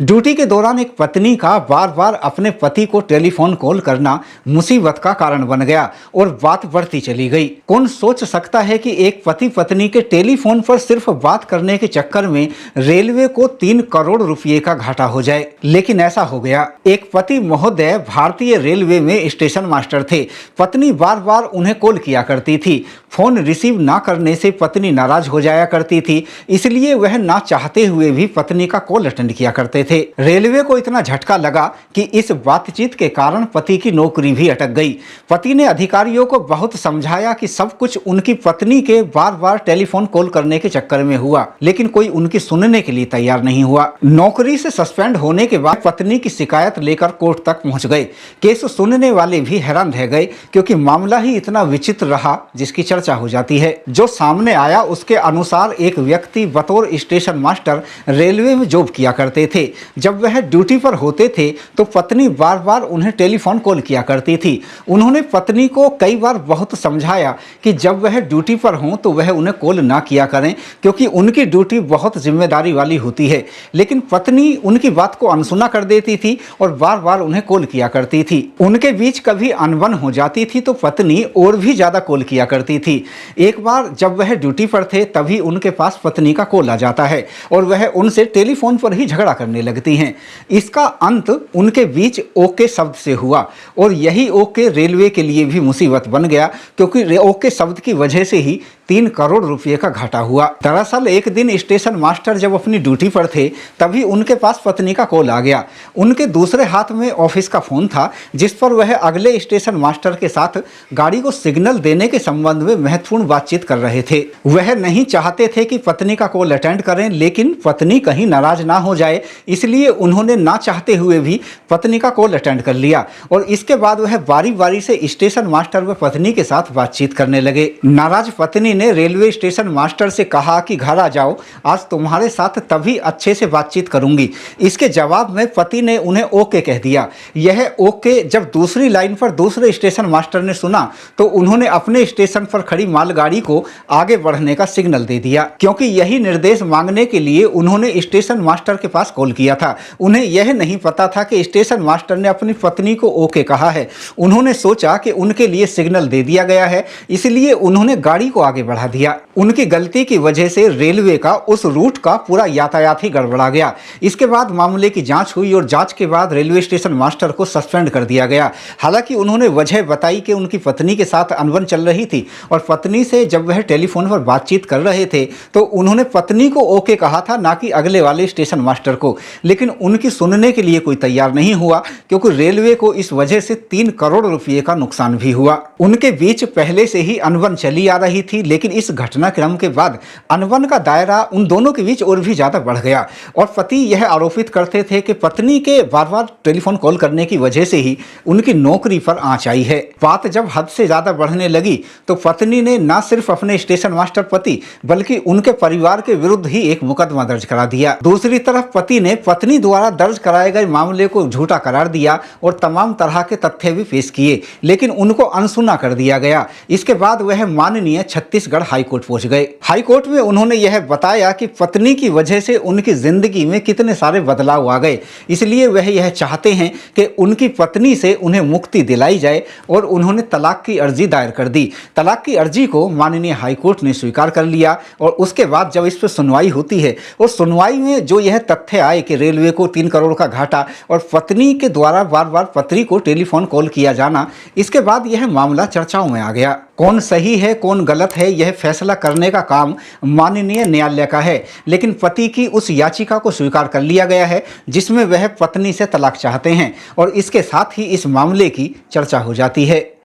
Duty के दौरान एक पत्नी का बार बार अपने पति को टेलीफोन कॉल करना मुसीबत का कारण बन गया और बात बढ़ती चली गई। कौन सोच सकता है कि एक पति पत्नी के टेलीफोन पर सिर्फ बात करने के चक्कर में रेलवे को 3 करोड़ रुपए का घाटा हो जाए, लेकिन ऐसा हो गया। एक पति महोदय भारतीय रेलवे में स्टेशन मास्टर थे। पत्नी बार बार उन्हें कॉल किया करती थी। फोन रिसीव ना करने से पत्नी नाराज हो जाया करती थी, इसलिए वह ना चाहते हुए भी पत्नी का कॉल अटेंड किया करते थे। रेलवे को इतना झटका लगा कि इस बातचीत के कारण पति की नौकरी भी अटक गई। पति ने अधिकारियों को बहुत समझाया कि सब कुछ उनकी पत्नी के बार बार टेलीफोन कॉल करने के चक्कर में हुआ, लेकिन कोई उनकी सुनने के लिए तैयार नहीं हुआ। नौकरी से सस्पेंड होने के बाद पत्नी की शिकायत लेकर कोर्ट तक पहुंच गए। केस सुनने वाले भी हैरान रह गए, क्योंकि मामला ही इतना विचित्र रहा जिसकी चर्चा हो जाती है। जो सामने आया उसके अनुसार एक व्यक्ति बतौर स्टेशन मास्टर रेलवे में जॉब किया करते थे। जब वह ड्यूटी पर होते थे तो पत्नी बार बार उन्हें टेलीफोन कॉल किया करती थी। उन्होंने पत्नी को कई बार बहुत समझाया कि जब वह ड्यूटी पर हों तो वह उन्हें कॉल ना किया करें, क्योंकि उनकी ड्यूटी बहुत जिम्मेदारी वाली होती है। लेकिन पत्नी उनकी बात को अनसुना कर देती थी और बार बार उन्हें कॉल किया करती थी। उनके बीच कभी अनबन हो जाती थी तो पत्नी और भी ज्यादा कॉल किया करती थी। एक बार जब वह ड्यूटी पर थे तभी उनके पास पत्नी का कॉल आ जाता है और वह उनसे टेलीफोन पर ही झगड़ा करने लगती हैं। इसका अंत उनके बीच ओके शब्द से हुआ और यही ओके रेलवे के लिए भी मुसीबत बन गया, क्योंकि ओके शब्द की वजह से ही 3 करोड़ रुपए का घाटा हुआ। दरअसल एक दिन स्टेशन मास्टर जब अपनी ड्यूटी पर थे तभी उनके पास पत्नी का कॉल आ गया। उनके दूसरे हाथ में ऑफिस का फोन था, जिस पर वह अगले स्टेशन मास्टर के साथ गाड़ी को सिग्नल देने के संबंध में महत्वपूर्ण बातचीत कर रहे थे। वह नहीं चाहते थे कि पत्नी का कॉल अटेंड करें, लेकिन पत्नी कहीं नाराज ना हो जाए, इसलिए उन्होंने ना चाहते हुए भी पत्नी का कॉल अटेंड कर लिया और इसके बाद वह बारी बारी से स्टेशन मास्टर व पत्नी के साथ बातचीत करने लगे। नाराज पत्नी ने रेलवे स्टेशन मास्टर से कहा कि घर आ जाओ, आज तुम्हारे साथ तभी अच्छे से बातचीत करूंगी। इसके जवाब में पति ने उन्हें ओके कह दिया। यह ओके जब दूसरी लाइन पर दूसरे स्टेशन मास्टर ने सुना तो उन्होंने अपने स्टेशन पर खड़ी मालगाड़ी को आगे बढ़ने का सिग्नल दे दिया, क्योंकि यही निर्देश मांगने के लिए उन्होंने स्टेशन मास्टर के पास कॉल किया था। उन्हें यह नहीं पता था कि स्टेशन मास्टर ने अपनी पत्नी को ओके कहा है। उन्होंने सोचा कि उनके लिए सिग्नल दे दिया गया है, इसलिए उन्होंने गाड़ी को आगे बढ़ा दिया। उनकी गलती की वजह से रेलवे का उस रूट का पूरा यातायात ही गड़बड़ा गया। इसके बाद मामले की जांच हुई और जांच के बाद रेलवे स्टेशन मास्टर को सस्पेंड कर दिया गया। हालांकि उन्होंने वजह बताई कि उनकी पत्नी के साथ अनबन चल रही थी और पत्नी से जब वह टेलीफोन पर बातचीत कर रहे थे तो उन्होंने पत्नी को ओके कहा था, ना कि अगले वाले स्टेशन मास्टर को। लेकिन उनकी सुनने के लिए कोई तैयार नहीं हुआ, क्योंकि रेलवे को इस वजह से 3 करोड़ रुपए का नुकसान भी हुआ। उनके बीच पहले से ही अनबन चली आ रही थी, लेकिन इस घटनाक्रम के बाद अनबन का दायरा उन दोनों के बीच और भी ज्यादा बढ़ गया और पति यह आरोपित करते थे कि पत्नी के बार बार टेलीफोन कॉल करने की वजह से ही उनकी नौकरी पर आंच आई है। बात जब हद से ज्यादा बढ़ने लगी तो पत्नी ने न सिर्फ अपने स्टेशन मास्टर पति बल्कि उनके परिवार के विरुद्ध ही एक मुकदमा दर्ज करा दिया। दूसरी तरफ पति ने पत्नी द्वारा दर्ज कराए गए मामले को झूठा करार दिया और तमाम तरह के तथ्य भी पेश किए, लेकिन उनको अनसुना कर दिया गया। इसके बाद वह माननीय छत्तीसगढ़ हाईकोर्ट पहुंच गए। हाईकोर्ट में उन्होंने यह बताया कि पत्नी की वजह से उनकी जिंदगी में कितने सारे बदलाव आ गए, इसलिए वह यह चाहते हैं कि उनकी पत्नी से उन्हें मुक्ति दिलाई जाए और उन्होंने तलाक की अर्जी दायर कर दी। तलाक की अर्जी को माननीय हाईकोर्ट ने स्वीकार कर लिया और उसके बाद जब इस पर सुनवाई होती है और सुनवाई में जो यह तथ्य आए कि रेलवे को 3 करोड़ का घाटा और पत्नी के द्वारा बार बार पति को टेलीफोन कॉल किया जाना, इसके बाद यह मामला चर्चाओं में आ गया। कौन सही है कौन गलत है यह फैसला करने का काम माननीय न्यायालय का है, लेकिन पति की उस याचिका को स्वीकार कर लिया गया है जिसमें वह पत्नी से तलाक चाहते हैं और इसके साथ ही इस मामले की चर्चा हो जाती है।